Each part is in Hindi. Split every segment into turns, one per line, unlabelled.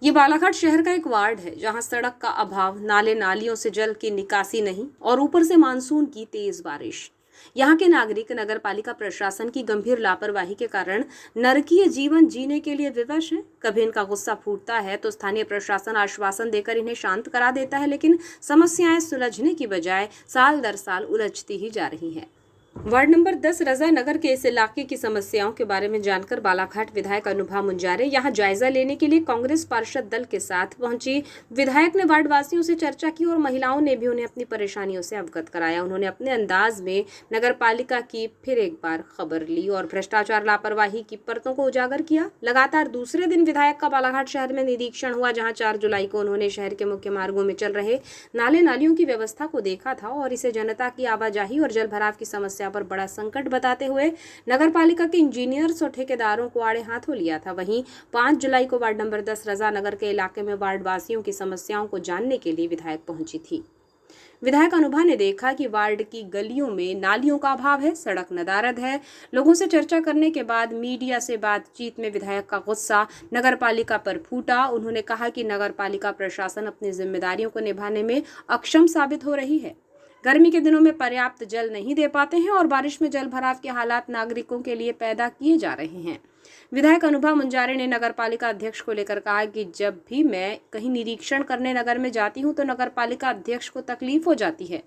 ये बालाघाट शहर का एक वार्ड है जहां सड़क का अभाव, नाले नालियों से जल की निकासी नहीं और ऊपर से मानसून की तेज बारिश। यहाँ के नागरिक नगर पालिका प्रशासन की गंभीर लापरवाही के कारण नरकीय जीवन जीने के लिए विवश हैं। कभी इनका गुस्सा फूटता है तो स्थानीय प्रशासन आश्वासन देकर इन्हें शांत करा देता है, लेकिन समस्याएं सुलझने की बजाय साल दर साल उलझती ही जा रही हैं। वार्ड नंबर 10 रजा नगर के इस इलाके की समस्याओं के बारे में जानकर बालाघाट विधायक अनुभा मुंजारे यहां जायजा लेने के लिए कांग्रेस पार्षद दल के साथ पहुंची। विधायक ने वार्ड वासियों से चर्चा की और महिलाओं ने भी उन्हें अपनी परेशानियों से अवगत कराया। उन्होंने अपने अंदाज में नगर पालिका की फिर एक बार खबर ली और भ्रष्टाचार, लापरवाही की परतों को उजागर किया। लगातार दूसरे दिन विधायक का बालाघाट शहर में निरीक्षण हुआ, जहाँ 4 जुलाई को उन्होंने शहर के मुख्य मार्गों में चल रहे नाले नालियों की व्यवस्था को देखा था और इसे जनता की आवाजाही और जल भराव की समस्या पर बड़ा संकट बताते हुए नगर पालिका के इंजीनियर्स और ठेकेदारों को आड़े हाथों लिया था। वहीं 5 जुलाई को वार्ड नंबर 10 रजा नगर के इलाके में वार्ड वासियों की समस्याओं को जानने के लिए विधायक पहुंची थी। विधायक अनुभा ने देखा कि वार्ड की गलियों में नालियों का अभाव है, सड़क नदारद है। लोगों से चर्चा करने के बाद मीडिया से बातचीत में विधायक का गुस्सा नगर पालिका पर फूटा। उन्होंने कहा कि नगर पालिका प्रशासन अपनी जिम्मेदारियों को निभाने में अक्षम साबित हो रही है। गर्मी के दिनों में पर्याप्त जल नहीं दे पाते हैं और बारिश में जल भराव के हालात नागरिकों के लिए पैदा किए जा रहे हैं। विधायक अनुभा मुंजारे ने नगर पालिका अध्यक्ष को लेकर कहा कि जब भी मैं कहीं निरीक्षण करने नगर में जाती हूं तो नगर पालिका अध्यक्ष को तकलीफ हो जाती है।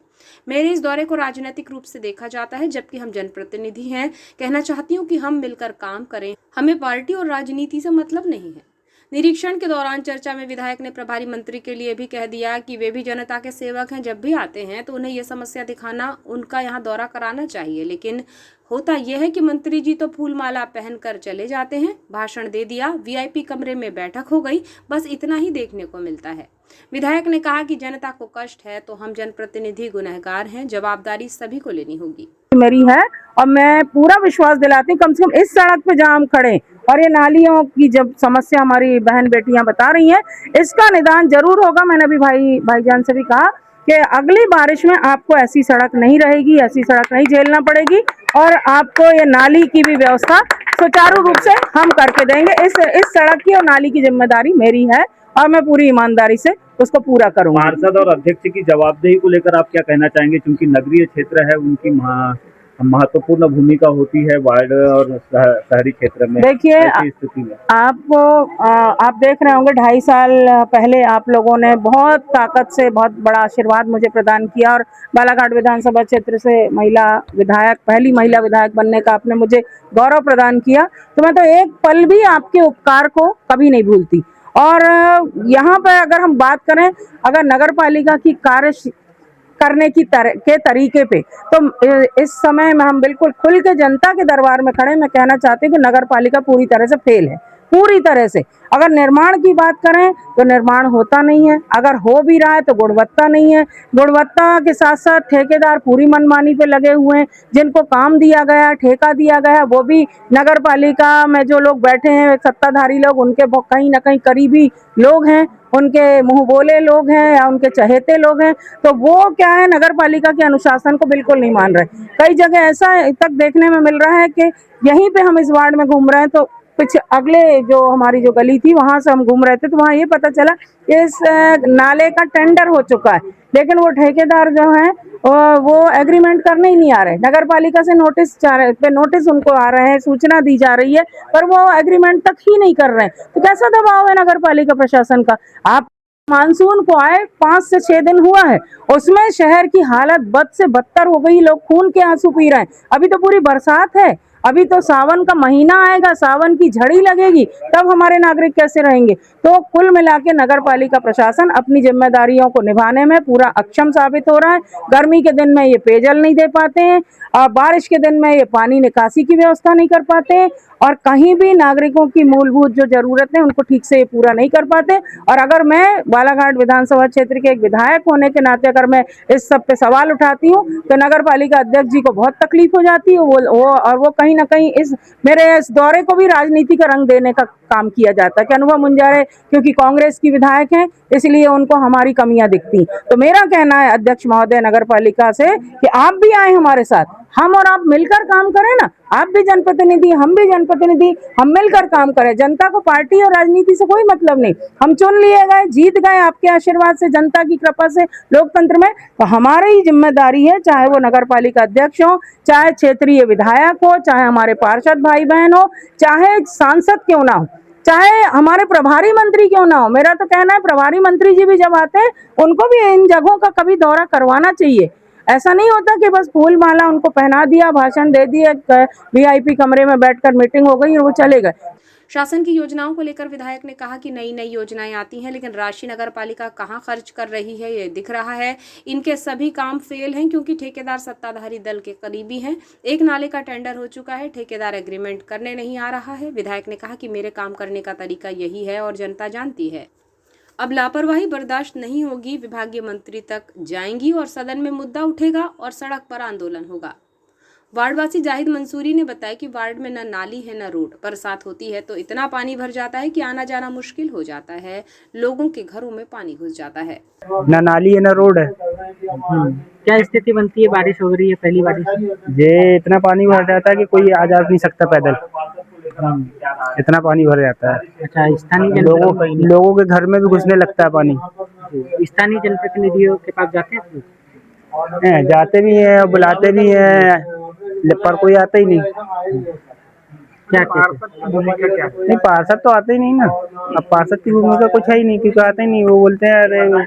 मेरे इस दौरे को राजनीतिक रूप से देखा जाता है, जबकि हम जनप्रतिनिधि हैं। कहना चाहती हूं कि हम मिलकर काम करें, हमें पार्टी और राजनीति से मतलब नहीं है। निरीक्षण के दौरान चर्चा में विधायक ने प्रभारी मंत्री के लिए भी कह दिया कि वे भी जनता के सेवक हैं। जब भी आते हैं तो उन्हें यह समस्या दिखाना, उनका यहाँ दौरा कराना चाहिए। लेकिन होता यह है कि मंत्री जी तो फूल माला पहनकर चले जाते हैं, भाषण दे दिया, वीआईपी कमरे में बैठक हो गई, बस इतना ही देखने को मिलता है। विधायक ने कहा कि जनता को कष्ट है तो हम जनप्रतिनिधि गुनहगार हैं, जवाबदारी सभी को लेनी होगी।
मेरी है और मैं पूरा विश्वास दिलाती हूँ, कम से कम इस सड़क पे जहाँ हम खड़े और ये नालियों की जब समस्या हमारी बहन बेटियां बता रही हैं, इसका निदान जरूर होगा। मैंने अभी भाईजान से भी कहा कि अगली बारिश में आपको ऐसी सड़क नहीं रहेगी, ऐसी सड़क नहीं झेलना पड़ेगी और आपको ये नाली की भी व्यवस्था सुचारू रूप से हम करके देंगे। इस सड़क की और नाली की जिम्मेदारी मेरी है और मैं पूरी ईमानदारी से उसको पूरा करूंगा।
पार्षद और अध्यक्ष की जवाबदेही को लेकर आप क्या कहना चाहेंगे, क्योंकि नगरीय क्षेत्र है, उनकी महत्वपूर्ण भूमिका होती है वार्ड और शहरी क्षेत्र में।
देखिए,
स्थिति में
आप देख रहे होंगे 2.5 साल पहले आप लोगों ने बहुत ताकत से बहुत बड़ा आशीर्वाद मुझे प्रदान किया और बालाघाट विधानसभा क्षेत्र से पहली महिला विधायक बनने का आपने मुझे गौरव प्रदान किया। तो मैं तो एक पल भी आपके उपकार को कभी नहीं भूलती। और यहाँ पर अगर हम बात करें, अगर नगर पालिका की कार्य करने के तरीके पे, तो इस समय में हम बिल्कुल खुल के जनता के दरबार में खड़े। मैं कहना चाहती हूँ कि नगर पालिका पूरी तरह से फेल है, पूरी तरह से। अगर निर्माण की बात करें तो निर्माण होता नहीं है, अगर हो भी रहा है तो गुणवत्ता नहीं है। गुणवत्ता के साथ साथ ठेकेदार पूरी मनमानी पे लगे हुए हैं। जिनको काम दिया गया, ठेका दिया गया, वो भी नगर पालिका में जो लोग बैठे हैं सत्ताधारी लोग, उनके कहीं ना कहीं करीबी लोग हैं, उनके मुंह बोले लोग हैं या उनके चहेते लोग हैं। तो वो क्या है, नगर पालिका के अनुशासन को बिल्कुल नहीं मान रहे। कई जगह ऐसा तक देखने में मिल रहा है कि यहीं पे हम इस वार्ड में घूम रहे हैं तो पीछे अगले जो हमारी जो गली थी वहां से हम घूम रहे थे तो वहां ये पता चला इस नाले का टेंडर हो चुका है, लेकिन वो ठेकेदार जो है वो एग्रीमेंट करने ही नहीं आ रहे। नगर पालिका से नोटिस उनको आ रहे हैं, सूचना दी जा रही है, पर वो एग्रीमेंट तक ही नहीं कर रहे हैं। तो कैसा दबाव है नगर पालिका प्रशासन का। आप मानसून को आए 5 से 6 दिन हुआ है, उसमें शहर की हालत बद से बदतर हो गई, लोग खून के आंसू पी रहे हैं। अभी तो पूरी बरसात है, अभी तो सावन का महीना आएगा, सावन की झड़ी लगेगी, तब हमारे नागरिक कैसे रहेंगे। तो कुल मिला के नगर पालिका प्रशासन अपनी जिम्मेदारियों को निभाने में पूरा अक्षम साबित हो रहा है। गर्मी के दिन में ये पेयजल नहीं दे पाते हैं, बारिश के दिन में ये पानी निकासी की व्यवस्था नहीं कर पाते हैं और कहीं भी नागरिकों की मूलभूत जो जरूरतें उनको ठीक से पूरा नहीं कर पाते। और अगर मैं बालाघाट विधानसभा क्षेत्र के एक विधायक होने के नाते अगर मैं इस सब पे सवाल उठाती हूँ तो नगर पालिका अध्यक्ष जी को बहुत तकलीफ हो जाती है। वो कहीं ना कहीं मेरे इस दौरे को भी राजनीति का रंग देने का काम किया जाता है कि अनुभा मुंजारे क्योंकि कांग्रेस की विधायक हैं इसलिए उनको हमारी कमियां दिखती। तो मेरा कहना है अध्यक्ष महोदय नगर पालिका से कि आप भी आए हमारे साथ, हम और आप मिलकर काम करें ना, आप भी जनप्रतिनिधि, हम भी जनप्रतिनिधि, हम मिलकर काम करें। जनता को पार्टी और राजनीति से कोई मतलब नहीं। हम चुन लिए गए, जीत गए आपके आशीर्वाद से, जनता की कृपा से, लोकतंत्र में। तो हमारी ही जिम्मेदारी है, चाहे वो नगर पालिका अध्यक्ष हो, चाहे क्षेत्रीय विधायक हो, चाहे हमारे पार्षद भाई बहन हो, चाहे सांसद क्यों ना हो, चाहे हमारे प्रभारी मंत्री क्यों ना हो। मेरा तो कहना है प्रभारी मंत्री जी भी जब आते हैं, उनको भी इन जगहों का कभी दौरा करवाना चाहिए। ऐसा नहीं होता कि बस फूल माला उनको पहना दिया, भाषण दे दिए, वीआईपी कमरे में बैठकर मीटिंग हो गई और वो चले गए।
शासन की योजनाओं को लेकर विधायक ने कहा कि नई नई योजनाएं आती हैं, लेकिन राशि नगर पालिका कहां खर्च कर रही है ये दिख रहा है। इनके सभी काम फेल हैं क्योंकि ठेकेदार सत्ताधारी दल के करीबी हैं। एक नाले का टेंडर हो चुका है, ठेकेदार एग्रीमेंट करने नहीं आ रहा है। विधायक ने कहा कि मेरे काम करने का तरीका यही है और जनता जानती है। अब लापरवाही बर्दाश्त नहीं होगी, विभागीय मंत्री तक जाएंगी और सदन में मुद्दा उठेगा और सड़क पर आंदोलन होगा। वार्डवासी जाहिद मंसूरी ने बताया कि वार्ड में न नाली है न रोड। बरसात होती है तो इतना पानी भर जाता है कि आना जाना मुश्किल हो जाता है। लोगों के घरों में पानी घुस जाता है।
न नाली है न रोड है।
क्या स्थिति बनती है? बारिश हो रही है, पहली बारिश,
ये इतना पानी भर जाता है कि कोई आ जा नहीं सकता पैदल, इतना पानी भर जाता है।
अच्छा, स्थानीय
लोगों के घर में भी घुसने लगता है पानी।
स्थानीय जनप्रतिनिधियों के पास जाते हैं?
जाते भी हैं और बुलाते भी हैं, पर कोई आता ही नहीं।
क्या कहते
नहीं, पार्षद तो आते ही नहीं ना। अब पार्षद की भूमिका कुछ है ही नहीं, क्योंकि आते ही नहीं। वो बोलते हैं अरे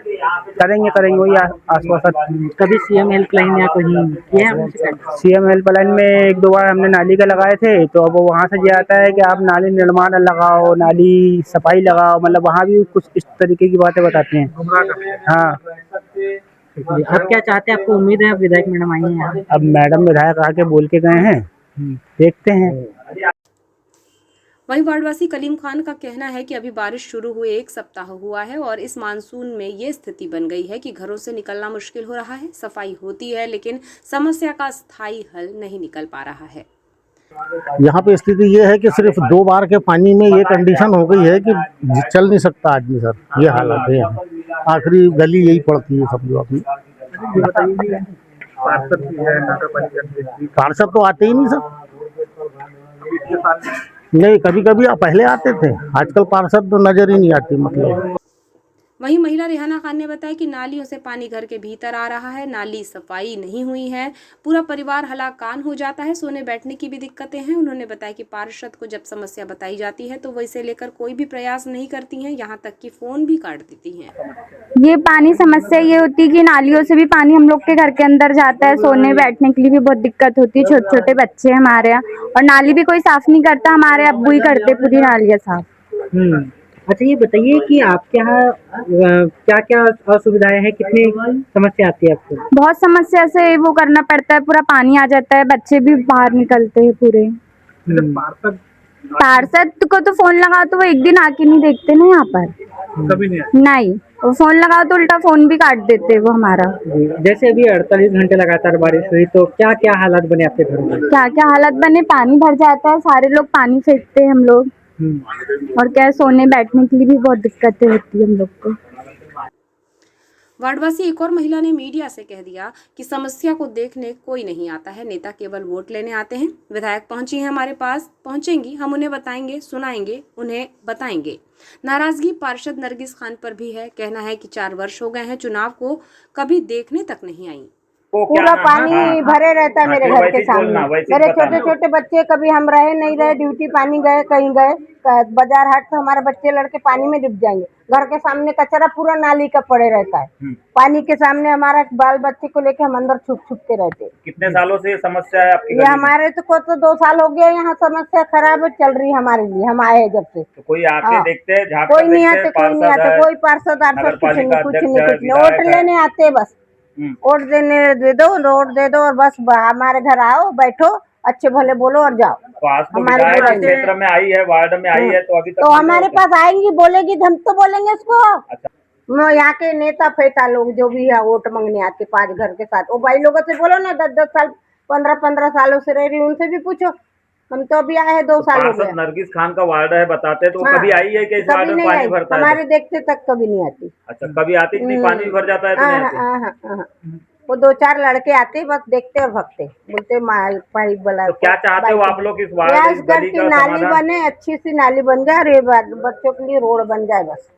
करेंगे करेंगे, वही आश्वासन।
कभी सीएम हेल्पलाइन या कहीं किया है उनसे?
सीएम हेल्पलाइन में एक दो बार हमने नाली का लगाए थे, तो अब वहाँ से ये आता है कि आप नाली निर्माण लगाओ, नाली सफाई लगाओ, मतलब वहाँ भी कुछ इस तरीके की बातें बताते हैं। हाँ,
अब क्या चाहते हैं? आपको उम्मीद है विधायक मैडम आई हैं?
अब मैडम विधायक आके बोल के गए हैं, देखते हैं।
वहीं वार्डवासी कलीम खान का कहना है कि अभी बारिश शुरू हुए 1 सप्ताह हुआ है और इस मानसून में ये स्थिति बन गई है कि घरों से निकलना मुश्किल हो रहा है। सफाई होती है लेकिन समस्या का स्थायी हल नहीं निकल पा रहा है।
यहाँ पे स्थिति ये है कि सिर्फ 2 बार के पानी में ये कंडीशन हो गई है कि चल नहीं सकता आदमी सर, ये हालत है यहाँ। आखिरी गली यही पड़ती है सब लोग अपनी। पार्षद तो आते ही नहीं सर। नहीं, कभी कभी पहले आते थे, आजकल पार्षद तो नजर ही नहीं आती मतलब।
वहीं महिला रेहाना खान ने बताया कि नालियों से पानी घर के भीतर आ रहा है, नाली सफाई नहीं हुई है, पूरा परिवार हलाकान हो जाता है, सोने बैठने की भी दिक्कतें हैं। उन्होंने बताया कि पार्षद को जब समस्या बताई जाती है तो वो इसे लेकर कोई भी प्रयास नहीं करती हैं, यहाँ तक कि फोन भी काट देती हैं।
ये पानी समस्या ये होती है कि नालियों से भी पानी हम लोग के घर के अंदर जाता है, सोने बैठने के लिए भी बहुत दिक्कत होती है। छोटे छोटे बच्चे हैं हमारे यहाँ, और नाली भी कोई साफ नहीं करता, हमारे अब्बू ही करते पूरी नालियाँ साफ।
अच्छा, ये बताइए कि आपके यहाँ क्या क्या असुविधाएं हैं, कितनी समस्या आती है आपको?
बहुत समस्या से वो करना पड़ता है, पूरा पानी आ जाता है, बच्चे भी बाहर निकलते हैं पूरे। पार्षद को तो फोन लगाओ तो वो एक दिन आके नहीं देखते ना यहाँ पर,
कभी नहीं।
वो फोन लगाओ तो उल्टा फोन भी काट देते वो हमारा।
जैसे अभी 48 घंटे लगातार बारिश हुई तो क्या क्या हालात बने आपके घरों में?
क्या क्या हालत बने, पानी भर जाता है, सारे लोग पानी फेंकते हैं हम लोग, और क्या सोने बैठने के लिए भी बहुत दिक्कतें होती है हम लोग को।
वार्डवासी एक और महिला ने मीडिया से कह दिया कि समस्या को देखने कोई नहीं आता है, नेता केवल वोट लेने आते हैं। विधायक पहुंची हैं हमारे पास, पहुंचेंगी, हम उन्हें बताएंगे, सुनाएंगे, उन्हें बताएंगे। नाराजगी पार्षद नरगिस खान पर भी है। कहना है कि 4 वर्ष हो गए हैं चुनाव को कभी देखने तक नहीं आई।
पूरा पानी भरे रहता है मेरे घर के सामने। मेरे छोटे छोटे बच्चे, कभी हम रहे नहीं रहे, ड्यूटी पानी गए, कहीं गए, बाजार हाट तो हमारे बच्चे लड़के पानी में डूब जाएंगे। घर के सामने कचरा पूरा नाली का पड़े रहता है, पानी के सामने हमारा बाल बच्चे को लेके हम अंदर छुप छुप के रहते।
कितने सालों से ये समस्या है आपकी?
ये हमारे को तो 2 साल हो गए यहाँ समस्या खराब चल रही है हमारे लिए, हम आए जब से।
तो कोई आके देखते हैं?
कोई नहीं आते, कोई नहीं आते, कोई पार्षद कुछ नहीं। वोट लेने आते, बस वोट दे दो, वोट दे दो और बस हमारे घर आओ, बैठो, अच्छे भले बोलो और जाओ।
तो आज तो विधायक क्षेत्र में आई है, वार्ड में आई है, तो अभी तक
तो हमारे पास आएंगी, बोलेगी, हम तो बोलेंगे उसको।
अच्छा,
यहाँ के नेता फेता लोग जो भी है वोट मांगने आते 5 घर के साथ, वो भाई लोगों से बोलो ना, 10-10 साल 15-15 सालों से रह रही, उनसे भी पूछो। हम तो अभी आए हैं 2 साल हो गए।
नरगिस खान का वार्ड है बताते, तो कभी आई है कि इस वार्ड में पानी भरता है?
हमारे देखते तक कभी नहीं आती।
अच्छा, कभी आती कि नहीं? पानी भी भर जाता है तो नहीं आती?
वो 2-4 लड़के आते बस देखते और भगते, बोलते पाइप वाला।
तो क्या चाहते हो आप लोग इस वार्ड
प्रयास
इस
कर
गली
की
का
नाली
समाधान?
बने, अच्छी सी नाली बन जाए और ये बच्चों के लिए रोड बन जाए बस।